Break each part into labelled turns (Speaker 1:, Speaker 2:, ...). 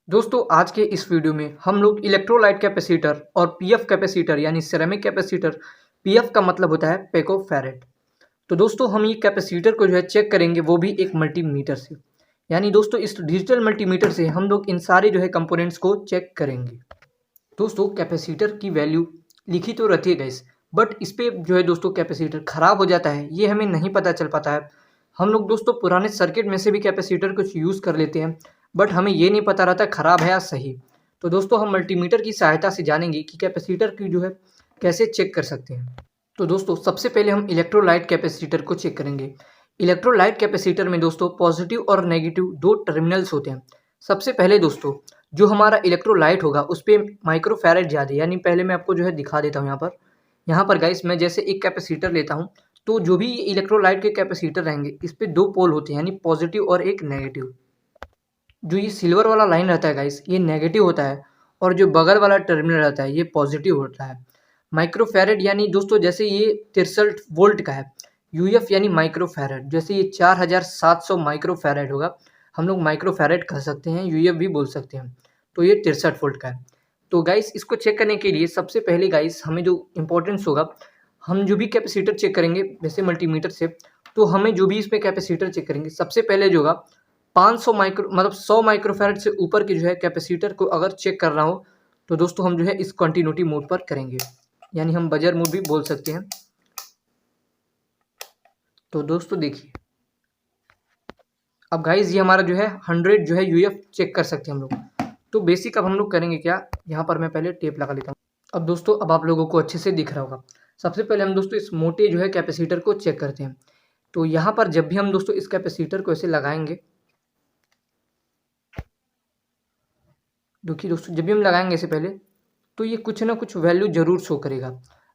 Speaker 1: दोस्तों आज के इस वीडियो में हम लोग इलेक्ट्रोलाइट कैपेसिटर और पीएफ कैपेसिटर यानी सिरेमिक कैपेसिटर। पीएफ का मतलब होता है पिकोफैरेड। तो दोस्तों हम ये कैपेसिटर को जो है चेक करेंगे, वो भी एक मल्टीमीटर से। यानी दोस्तों इस डिजिटल मल्टीमीटर से हम लोग इन सारे जो है कंपोनेंट्स को चेक करेंगे। दोस्तों कैपेसिटर की वैल्यू लिखी तो रहती है गाइस, बट इस पे जो है दोस्तों कैपेसिटर खराब हो जाता है, ये हमें नहीं पता चल पाता है। हम लोग दोस्तों पुराने सर्किट में से भी कैपेसिटर कुछ यूज़ कर लेते हैं, बट हमें ये नहीं पता रहता खराब है या सही। तो दोस्तों हम मल्टीमीटर की सहायता से जानेंगे कि कैपेसिटर की जो है कैसे चेक कर सकते हैं। तो दोस्तों सबसे पहले हम इलेक्ट्रोलाइट कैपेसिटर को चेक करेंगे। इलेक्ट्रोलाइट कैपेसिटर में दोस्तों पॉजिटिव और नेगेटिव दो टर्मिनल्स होते हैं। सबसे पहले दोस्तों जो हमारा इलेक्ट्रोलाइट होगा उस पर माइक्रोफैरेड ज़्यादा, यानी पहले मैं आपको जो है दिखा देता हूँ यहाँ पर गाइस, मैं जैसे एक कैपेसिटर लेता हूँ तो जो भी इलेक्ट्रोलाइट के कैपेसिटर रहेंगे इस पे दो पोल होते हैं, यानी पॉजिटिव और एक नेगेटिव। जो ये सिल्वर वाला लाइन रहता है गाइस ये नेगेटिव होता है, और जो बगल वाला टर्मिनल रहता है ये पॉजिटिव होता है। माइक्रोफैरेड यानी दोस्तों जैसे ये 63 वोल्ट का है, यूएफ यानी माइक्रोफैरेड, जैसे ये 4700 माइक्रोफैरेड होगा, हम लोग माइक्रोफैरेड कह सकते हैं, यूएफ भी बोल सकते हैं। तो ये 63 वोल्ट का है। तो गाइस इसको चेक करने के लिए सबसे पहले गाइस हमें जो इम्पोर्टेंस होगा, हम जो भी कैपेसिटर चेक करेंगे वैसे मल्टीमीटर से, तो हमें जो भी इसमें कैपेसिटर चेक करेंगे सबसे पहले जो होगा 500 माइक्रो मतलब 100 माइक्रोफैरेड से ऊपर की जो है कैपेसिटर को अगर चेक करना हो तो दोस्तों हम जो है इस कंटिन्यूटी मोड पर करेंगे, यानी हम बजर मोड भी बोल सकते हैं। तो दोस्तों देखिए अब गाइस ये हमारा जो है 100 जो है यूएफ चेक कर सकते हैं हम लोग। तो बेसिक अब हम लोग करेंगे क्या, यहाँ पर मैं पहले टेप लगा लेता हूँ। अब दोस्तों अब आप लोगों को अच्छे से दिख रहा होगा। सबसे पहले हम दोस्तों इस मोटे जो है कैपेसिटर को चेक करते हैं। तो यहाँ पर जब भी हम दोस्तों इस कैपेसिटर को ऐसे लगाएंगे, देखिए दोस्तों जब भी हम लगाएंगे इससे पहले तो ये कुछ ना कुछ वैल्यू जरूर शो करेगा।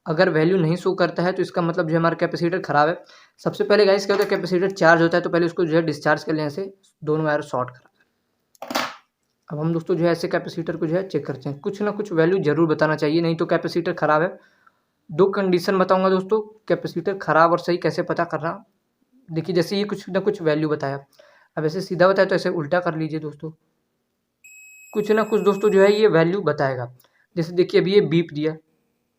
Speaker 1: अगर वैल्यू नहीं शो करता है तो इसका मतलब जो हमारा कैपेसिटर खराब है। सबसे पहले गाइस क्या होता है, कैपेसिटर चार्ज होता है तो पहले उसको जो है डिस्चार्ज कर लेने से दोनों वायर शॉर्ट करा। अब हम दोस्तों जो है ऐसे कैपेसिटर को जो है चेक करते हैं, कुछ ना कुछ वैल्यू जरूर बताना चाहिए, नहीं तो कैपेसिटर खराब है। दो कंडीशन बताऊंगा दोस्तों कैपेसिटर खराब और सही कैसे पता करना। देखिए जैसे ये कुछ ना कुछ वैल्यू बताया, अब ऐसे सीधा बताया तो ऐसे उल्टा कर लीजिए दोस्तों, कुछ ना कुछ दोस्तों जो है ये वैल्यू बताएगा। जैसे देखिए अभी ये बीप दिया,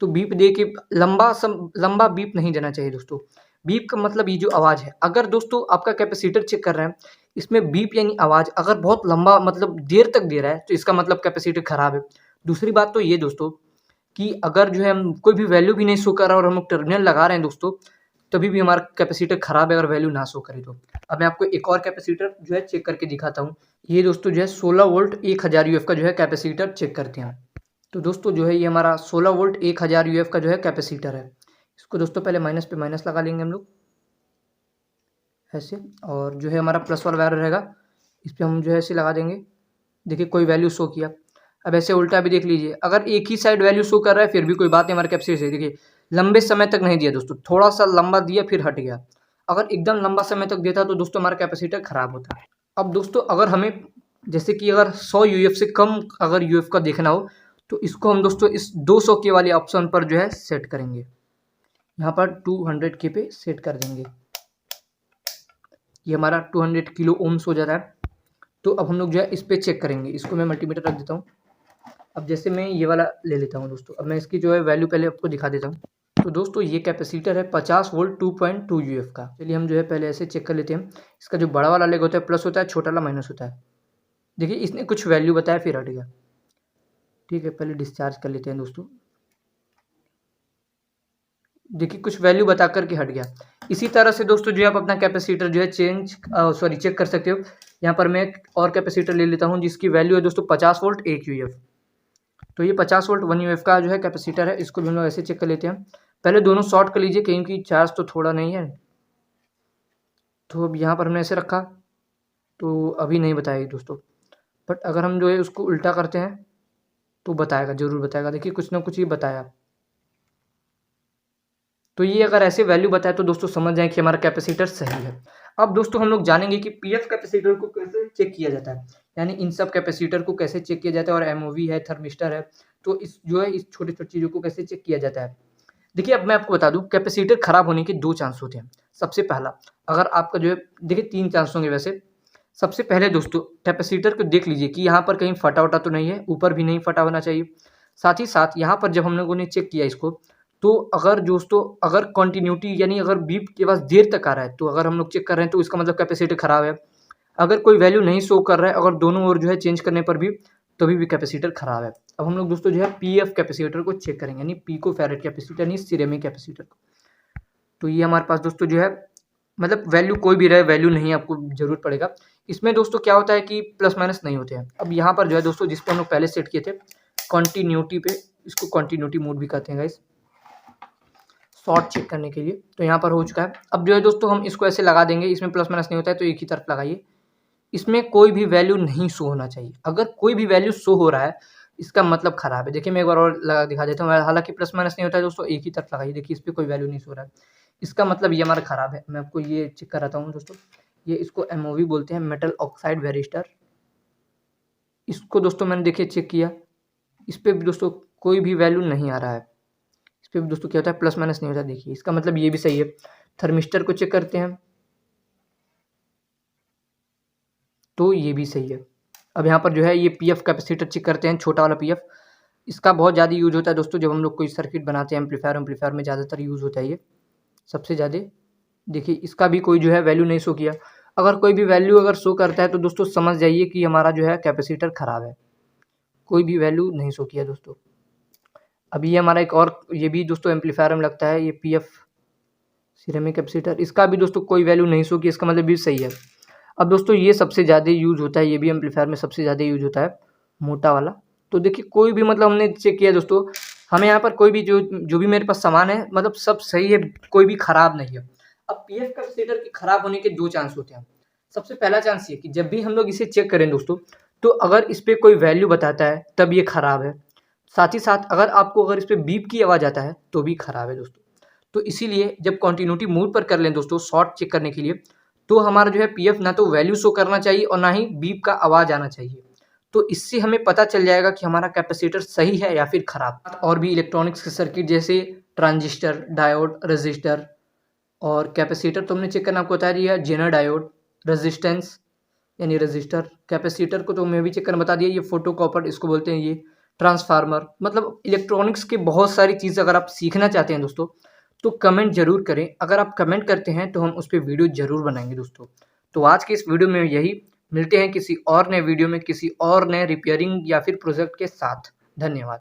Speaker 1: तो बीप दे के लंबा बीप नहीं देना चाहिए दोस्तों। बीप का मतलब ये जो आवाज़ है, अगर दोस्तों आपका कैपेसिटर चेक कर रहे हैं इसमें बीप यानी आवाज़ अगर बहुत लंबा मतलब देर तक दे रहा है तो इसका मतलब कैपेसिटर खराब है। दूसरी बात तो ये दोस्तों कि अगर जो है हम कोई भी वैल्यू भी नहीं शो कर रहा और हम लोग टर्मिनल लगा रहे हैं दोस्तों, तभी भी हमारा कैपेसिटर खराब है अगर वैल्यू ना शो करे तो। अब मैं आपको एक और कैपेसिटर जो है चेक करके दिखाता हूँ। ये दोस्तों जो है 16 वोल्ट 1000 यूएफ का जो है कैपेसिटर चेक करते हैं। तो दोस्तों जो है ये हमारा 16 वोल्ट 1000 यूएफ का जो है कैपेसिटर है। इसको दोस्तों पहले माइनस पे माइनस लगा लेंगे हम लोग ऐसे, और जो है हमारा प्लस वाला वायर रहेगा इस पर हम जो है ऐसे लगा देंगे। देखिए कोई वैल्यू शो किया। अब ऐसे उल्टा भी देख लीजिए, अगर एक ही साइड वैल्यू शो कर रहा है फिर भी कोई बात नहीं, हमारे कैपेसिटर से देखिए लंबे समय तक नहीं दिया दोस्तों, थोड़ा सा लंबा दिया फिर हट गया। अगर एकदम लंबा समय तक देता तो दोस्तों हमारा कैपेसिटर खराब होता है। अब दोस्तों अगर हमें जैसे कि अगर 100 यूएफ से कम अगर यूएफ का देखना हो तो इसको हम दोस्तों इस 200 के वाले ऑप्शन पर जो है सेट करेंगे, यहाँ पर 200 के पे सेट कर देंगे। ये हमारा 200 किलो ओम्स हो जाता है। तो अब हम लोग जो है इस पे चेक करेंगे, इसको मैं मल्टीमीटर रख देता हूँ। अब जैसे मैं ये वाला ले लेता हूँ दोस्तों, अब मैं इसकी जो है वैल्यू पहले आपको दिखा देता हूँ। तो दोस्तों ये कैपेसिटर है 50 वोल्ट 2.2 यूएफ का। चलिए हम जो है पहले ऐसे चेक कर लेते हैं। इसका जो बड़ा वाला लेग होता है प्लस होता है, छोटा वाला माइनस होता है। देखिए इसने कुछ वैल्यू बताया फिर हट गया। ठीक है पहले डिस्चार्ज कर लेते हैं दोस्तों। देखिए कुछ वैल्यू बता करके हट गया। इसी तरह से दोस्तों जो है आप अपना कैपेसिटर जो है चेक कर सकते हो। यहाँ पर मैं एक और कैपेसिटर ले लेता हूँ जिसकी वैल्यू है दोस्तों 50 वोल्ट 1 यूएफ। तो ये 50 वोल्ट 1 यूएफ का जो है कैपेसिटर है, इसको भी हम लोग ऐसे चेक कर लेते हैं। पहले दोनों शॉर्ट कर लीजिए क्योंकि चार्ज तो थोड़ा नहीं है। तो अब यहाँ पर हमने ऐसे रखा तो अभी नहीं बताएगी दोस्तों, बट अगर हम जो है उसको उल्टा करते हैं तो बताएगा, जरूर बताएगा। देखिए कुछ ना कुछ ही बताया। तो ये अगर ऐसे वैल्यू बताए तो दोस्तों समझ जाएं कि हमारा कैपेसिटर सही है। अब दोस्तों हम लोग जानेंगे कि पीएफ कैपेसिटर को कैसे चेक किया जाता है, यानी इन सब कैपेसिटर को कैसे चेक किया जाता है, और एमओवी है थर्मिस्टर है, तो इस जो है इस छोटी छोटी चीज़ों को कैसे चेक किया जाता है। देखिए अब मैं आपको बता दूं कैपेसिटर खराब होने के दो चांस होते हैं। सबसे पहला, अगर आपका जो है देखिए तीन चांस होंगे वैसे। सबसे पहले दोस्तों कैपेसिटर को देख लीजिए कि यहाँ पर कहीं फटा वटा तो नहीं है, ऊपर भी नहीं फटा होना चाहिए। साथ ही साथ यहाँ पर जब हम लोगों ने चेक किया इसको, तो अगर दोस्तों अगर कंटिन्यूटी यानी अगर बीप के पास देर तक आ रहा है, तो अगर हम लोग चेक कर रहे हैं तो इसका मतलब कैपेसिटर खराब है। अगर कोई वैल्यू नहीं शो कर रहा है, अगर दोनों ओर जो है चेंज करने पर भी तभी भी कैपेसिटर खराब है। अब हम लोग दोस्तों जो है पीएफ कैपेसिटर को चेक करेंगे, यानी पिको फैरेड कैपेसिटर यानी सिरेमिक कैपेसिटर को। तो ये हमारे पास दोस्तों जो है मतलब वैल्यू कोई भी रहे, वैल्यू नहीं आपको जरूरत पड़ेगा। इसमें दोस्तों क्या होता है कि प्लस माइनस नहीं होते हैं। अब यहाँ पर जो है दोस्तों जिस पे हम लोग पहले सेट किए थे कंटिन्यूटी पे, इसको कंटिन्यूटी मोड भी कहते हैं गाइस, शॉर्ट चेक करने के लिए। तो यहाँ पर हो चुका है। अब जो है दोस्तों हम इसको ऐसे लगा देंगे, इसमें प्लस माइनस नहीं होता है तो एक ही तरफ लगाइए। इसमें कोई भी वैल्यू नहीं शो होना चाहिए। अगर कोई भी वैल्यू शो हो रहा है इसका मतलब खराब है। देखिए मैं एक बार और लगा दिखा देता हूँ, हालांकि प्लस माइनस नहीं होता है दोस्तों, एक ही तरफ लगाइए। देखिए इस पर कोई वैल्यू नहीं शो रहा है, इसका मतलब ये हमारा खराब है। मैं आपको ये चेक कराता हूँ दोस्तों, ये इसको एमओवी बोलते हैं, मेटल ऑक्साइड वेरिस्टर। इसको दोस्तों मैंने देखिए चेक किया, इस पर भी दोस्तों कोई भी वैल्यू नहीं आ रहा है। इस पर भी दोस्तों क्या होता है, प्लस माइनस नहीं होता। देखिए इसका मतलब ये भी सही है। थर्मिस्टर को चेक करते हैं तो ये भी सही है। अब यहाँ पर जो है ये पीएफ कैपेसिटर चेक करते हैं, छोटा वाला पीएफ। इसका बहुत ज़्यादा यूज होता है दोस्तों, जब हम लोग कोई सर्किट बनाते हैं एम्पलीफायर में ज़्यादातर यूज़ होता है ये सबसे ज़्यादा। देखिए इसका भी कोई जो है वैल्यू नहीं शो किया। अगर कोई भी वैल्यू अगर शो करता है तो दोस्तों समझ जाइए कि हमारा जो है कैपेसिटर ख़राब है। कोई भी वैल्यू नहीं शो किया दोस्तों। अभी ये हमारा एक और ये भी दोस्तों एम्पलीफायर में लगता है, ये पीएफ सिरेमिक कैपेसिटर, इसका भी दोस्तों कोई वैल्यू नहीं शो किया, इसका मतलब भी सही है। अब दोस्तों ये सबसे ज़्यादा यूज़ होता है, ये भी एम्पलीफायर में सबसे ज़्यादा यूज़ होता है, मोटा वाला। तो देखिए कोई भी मतलब हमने चेक किया दोस्तों, हमें यहाँ पर कोई भी जो भी मेरे पास सामान है मतलब सब सही है, कोई भी ख़राब नहीं है। अब पीएफ कैपेसिटर के ख़राब होने के दो चांस होते हैं। सबसे पहला चांस ये कि जब भी हम लोग इसे चेक करें दोस्तों, तो अगर इस पर कोई वैल्यू बताता है तब ये ख़राब है। साथ ही साथ अगर इस पर बीप की आवाज़ आता है तो भी ख़राब है दोस्तों। तो इसीलिए जब कंटिन्यूटी मोड पर कर लें दोस्तों शॉर्ट चेक करने के लिए, तो हमारा जो है पीएफ ना तो वैल्यू शो करना चाहिए और ना ही बीप का आवाज़ आना चाहिए। तो इससे हमें पता चल जाएगा कि हमारा कैपेसिटर सही है या फिर ख़राब। और भी इलेक्ट्रॉनिक्स के सर्किट जैसे ट्रांजिस्टर, डायोड, रजिस्टर और कैपेसिटर तो हमने चेक करना आपको बता दिया। जेनर डायोड, रेजिस्टेंस यानी रजिस्टर, कैपेसिटर को तो मैं भी चेक करना बता दिया। ये फोटो कॉपर इसको बोलते हैं, ये ट्रांसफार्मर। मतलब इलेक्ट्रॉनिक्स की बहुत सारी चीज़ अगर आप सीखना चाहते हैं दोस्तों तो कमेंट जरूर करें। अगर आप कमेंट करते हैं तो हम उस पर वीडियो जरूर बनाएंगे दोस्तों। तो आज के इस वीडियो में यही, मिलते हैं किसी और नए वीडियो में किसी और नए रिपेयरिंग या फिर प्रोजेक्ट के साथ। धन्यवाद।